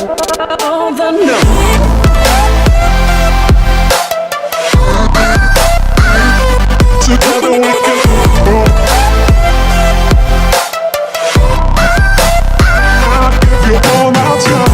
all the no. Together we can grow. I'll give you all my time.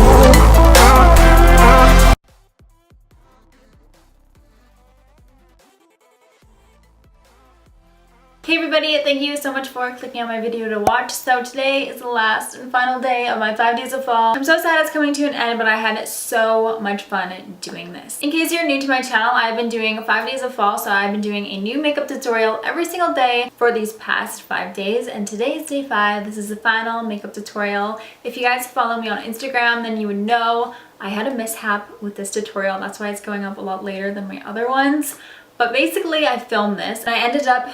Hey everybody, thank you so much for clicking on my video to watch. So today is the last and final day of my 5 days of fall. I'm so sad it's coming to an end, but I had so much fun doing this. In case you're new to my channel, I've been doing 5 days of fall, so I've been doing a new makeup tutorial every single day for these past 5 days, and today is day 5. This is the final makeup tutorial. If you guys follow me on Instagram, then you would know I had a mishap with this tutorial. That's why it's going up a lot later than my other ones. But basically, I filmed this and I ended up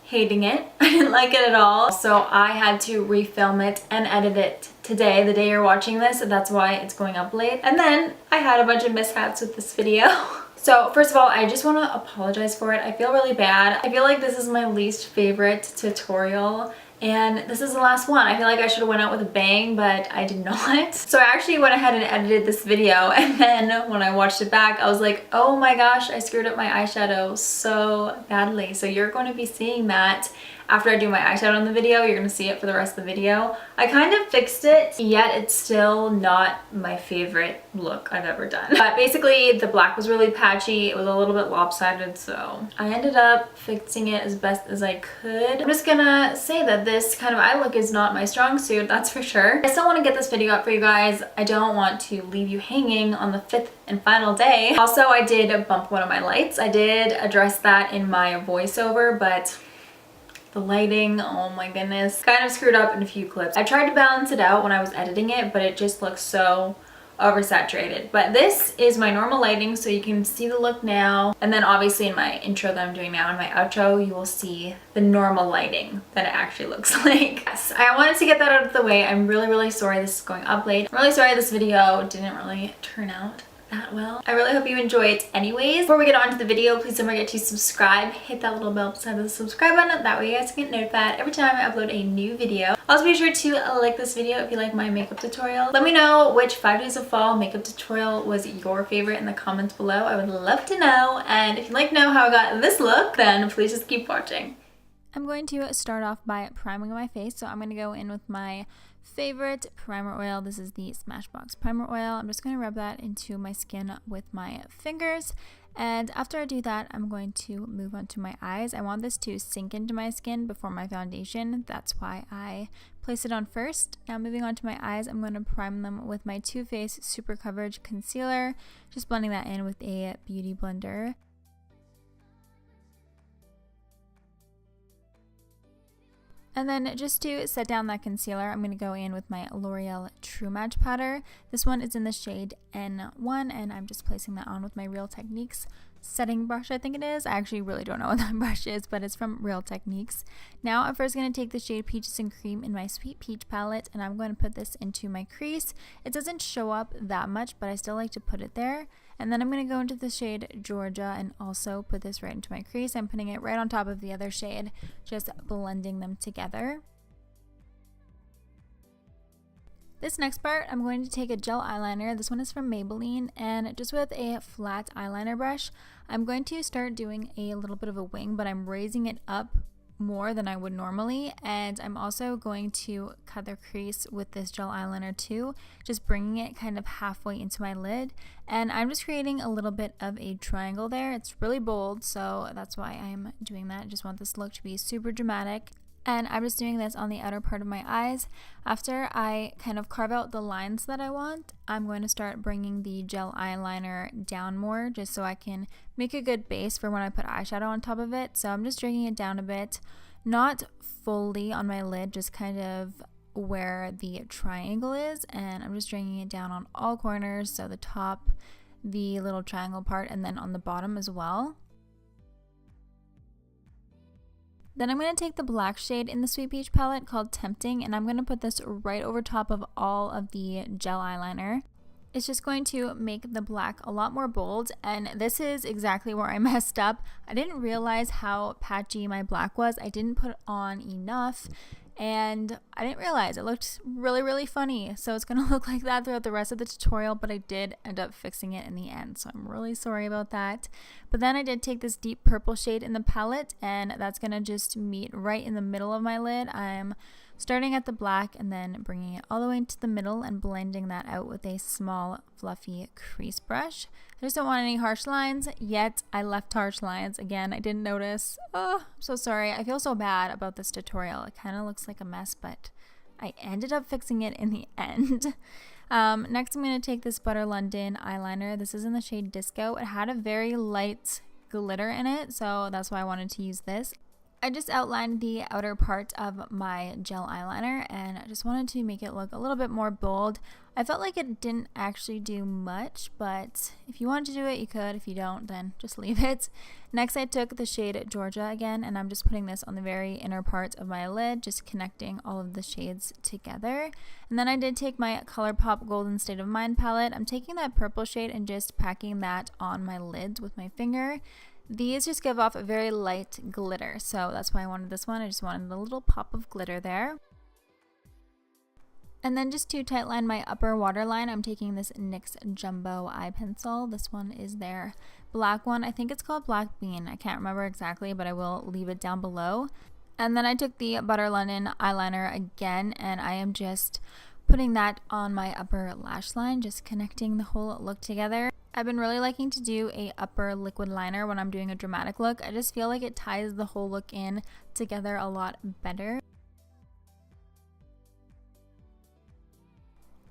hating it. I didn't like it at all, so I had to refilm it and edit it today, the day you're watching this, and that's why it's going up late. And then I had a bunch of mishaps with this video. So first of all, I just want to apologize for it. I feel really bad. I feel like this is my least favorite tutorial, and this is the last one. I feel like I should have went out with a bang, but I did not. So I actually went ahead and edited this video, and then when I watched it back, I was like, oh my gosh, I screwed up my eyeshadow so badly. So you're going to be seeing that after I do my eyeshadow in the video. You're going to see it for the rest of the video. I kind of fixed it, yet it's still not my favorite look I've ever done. But basically, the black was really patchy. It was a little bit lopsided, so I ended up fixing it as best as I could. I'm just gonna say that this kind of eye look is not my strong suit, that's for sure. I still want to get this video up for you guys. I don't want to leave you hanging on the 5th and final day. Also, I did bump one of my lights. I did address that in my voiceover, but the lighting, oh my goodness, kind of screwed up in a few clips. I tried to balance it out when I was editing it, but it just looks so oversaturated. But this is my normal lighting, so you can see the look now. And then obviously in my intro that I'm doing now, in my outro, you will see the normal lighting that it actually looks like. Yes, I wanted to get that out of the way. I'm really sorry this is going up late. I'm really sorry this video didn't really turn out that well. I really hope you enjoy it anyways. Before we get on to the video, please don't forget to subscribe. Hit that little bell beside the subscribe button. That way you guys can get notified every time I upload a new video. Also be sure to like this video if you like my makeup tutorial. Let me know which 5 days of fall makeup tutorial was your favorite in the comments below. I would love to know. And if you'd like to know how I got this look, then please just keep watching. I'm going to start off by priming my face, so I'm going to go in with my favorite primer oil. This is the Smashbox Primer Oil. I'm just going to rub that into my skin with my fingers, and after I do that, I'm going to move on to my eyes. I want this to sink into my skin before my foundation. That's why I place it on first. Now moving on to my eyes, I'm going to prime them with my Too Faced Super Coverage Concealer, just blending that in with a beauty blender. And then just to set down that concealer, I'm going to go in with my L'Oreal True Match powder. This one is in the shade N1, and I'm just placing that on with my Real Techniques setting brush, I think it is. I actually really don't know what that brush is, but it's from Real Techniques. Now I'm first going to take the shade Peaches and Cream in my Sweet Peach palette, and I'm going to put this into my crease. It doesn't show up that much, but I still like to put it there. And then I'm going to go into the shade Georgia and also put this right into my crease. I'm putting it right on top of the other shade, just blending them together. This next part, I'm going to take a gel eyeliner. This one is from Maybelline, and just with a flat eyeliner brush, I'm going to start doing a little bit of a wing, but I'm raising it up more than I would normally, and I'm also going to cut the crease with this gel eyeliner too, just bringing it kind of halfway into my lid, and I'm just creating a little bit of a triangle there. It's really bold, so that's why I'm doing that. I just want this look to be super dramatic. And I'm just doing this on the outer part of my eyes. After I kind of carve out the lines that I want, I'm going to start bringing the gel eyeliner down more, just so I can make a good base for when I put eyeshadow on top of it. So I'm just dragging it down a bit, not fully on my lid, just kind of where the triangle is, and I'm just dragging it down on all corners, so the top, the little triangle part, and then on the bottom as well. Then I'm going to take the black shade in the Sweet Peach palette called Tempting, and I'm going to put this right over top of all of the gel eyeliner. It's just going to make the black a lot more bold, and this is exactly where I messed up. I didn't realize how patchy my black was. I didn't put on enough, and I didn't realize it looked really funny. So it's gonna look like that throughout the rest of the tutorial, but I did end up fixing it in the end, so I'm really sorry about that. But then I did take this deep purple shade in the palette, and that's gonna just meet right in the middle of my lid. I'm starting at the black and then bringing it all the way into the middle and blending that out with a small fluffy crease brush. I just don't want any harsh lines, yet I left harsh lines. Again, I didn't notice. Oh, I'm so sorry. I feel so bad about this tutorial. It kind of looks like a mess, but I ended up fixing it in the end. Next, I'm going to take this Butter London eyeliner. This is in the shade Disco. It had a very light glitter in it, so that's why I wanted to use this. I just outlined the outer part of my gel eyeliner, and I just wanted to make it look a little bit more bold. I felt like it didn't actually do much, but if you want to do it, you could. If you don't, then just leave it. Next, I took the shade Georgia again, and I'm just putting this on the very inner part of my lid, just connecting all of the shades together. And then I did take my Colourpop Golden State of Mind palette. I'm taking that purple shade and just packing that on my lids with my finger. These just give off a very light glitter, so that's why I wanted this one. I just wanted a little pop of glitter there. And then just to tightline my upper waterline, I'm taking this NYX Jumbo Eye Pencil. This one is their black one. I think it's called Black Bean. I can't remember exactly, but I will leave it down below. And then I took the Butter London eyeliner again, and I am just putting that on my upper lash line, just connecting the whole look together. I've been really liking to do a upper liquid liner when I'm doing a dramatic look. I just feel like it ties the whole look in together a lot better.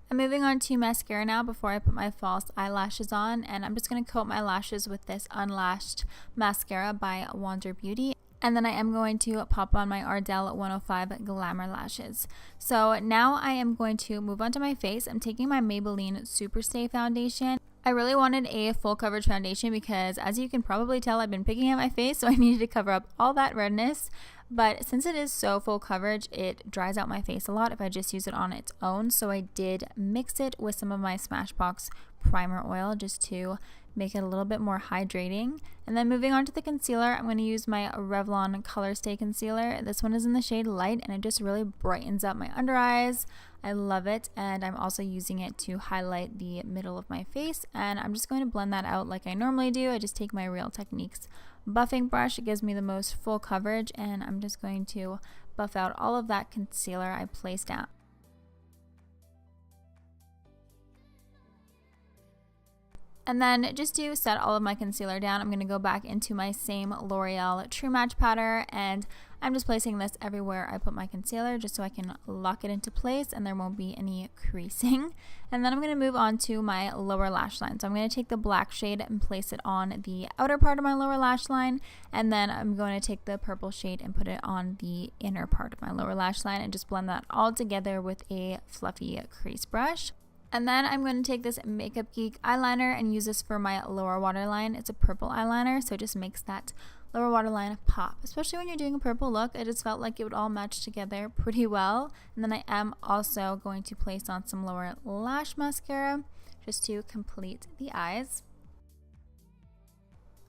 I'm moving on to mascara now before I put my false eyelashes on, and I'm just going to coat my lashes with this Unlashed mascara by Wander Beauty. And then I am going to pop on my Ardell 105 Glamour lashes. So now I am going to move on to my face. I'm taking my Maybelline Superstay foundation. I really wanted a full coverage foundation because, as you can probably tell, I've been picking at my face, so I needed to cover up all that redness. But since it is so full coverage, it dries out my face a lot if I just use it on its own. So I did mix it with some of my Smashbox Primer Oil just to make it a little bit more hydrating. And then moving on to the concealer, I'm going to use my Revlon Colourstay concealer. This one is in the shade Light, and it just really brightens up my under eyes. I love it, and I'm also using it to highlight the middle of my face, and I'm just going to blend that out like I normally do. I just take my Real Techniques buffing brush. It gives me the most full coverage, and I'm just going to buff out all of that concealer I placed down. And then just to set all of my concealer down, I'm going to go back into my same L'Oreal True Match powder, and I'm just placing this everywhere I put my concealer just so I can lock it into place and there won't be any creasing. And then I'm going to move on to my lower lash line. So I'm going to take the black shade and place it on the outer part of my lower lash line, and then I'm going to take the purple shade and put it on the inner part of my lower lash line and just blend that all together with a fluffy crease brush. And then I'm going to take this Makeup Geek eyeliner and use this for my lower waterline. It's a purple eyeliner, so it just makes that lower waterline pop. Especially when you're doing a purple look, I just felt like it would all match together pretty well. And then I am also going to place on some lower lash mascara just to complete the eyes.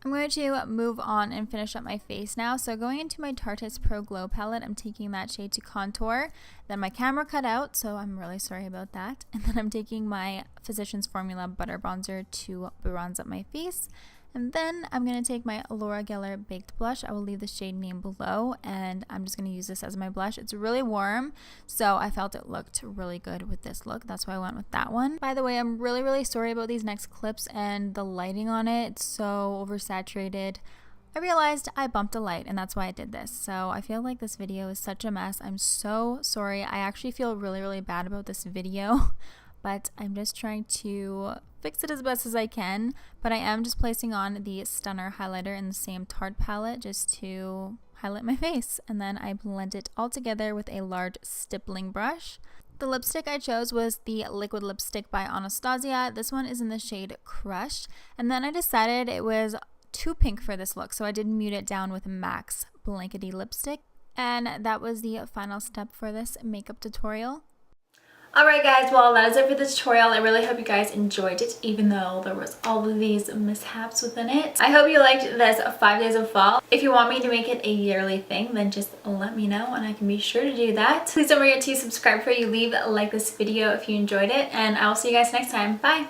I'm going to move on and finish up my face now. So going into my Tartiest Pro Glow palette, I'm taking that shade to contour. Then my camera cut out, so I'm really sorry about that. And then I'm taking my Physicians Formula Butter Bronzer to bronze up my face. And then I'm going to take my Laura Geller Baked Blush. I will leave the shade name below, and I'm just going to use this as my blush. It's really warm, so I felt it looked really good with this look. That's why I went with that one. By the way, I'm really sorry about these next clips and the lighting on it. It's so oversaturated. I realized I bumped a light, and that's why I did this. So I feel like this video is such a mess. I'm so sorry. I actually feel really bad about this video. But I'm just trying to fix it as best as I can. But I am just placing on the Stunner highlighter in the same Tarte palette just to highlight my face. And then I blend it all together with a large stippling brush. The lipstick I chose was the Liquid Lipstick by Anastasia. This one is in the shade Crush. And then I decided it was too pink for this look, so I did mute it down with MAC's Blankety lipstick. And that was the final step for this makeup tutorial. Alright guys, well that is it for this tutorial. I really hope you guys enjoyed it, even though there was all of these mishaps within it. I hope you liked this 5 days of fall. If you want me to make it a yearly thing, then just let me know and I can be sure to do that. Please don't forget to subscribe before you leave, like this video if you enjoyed it, and I will see you guys next time. Bye!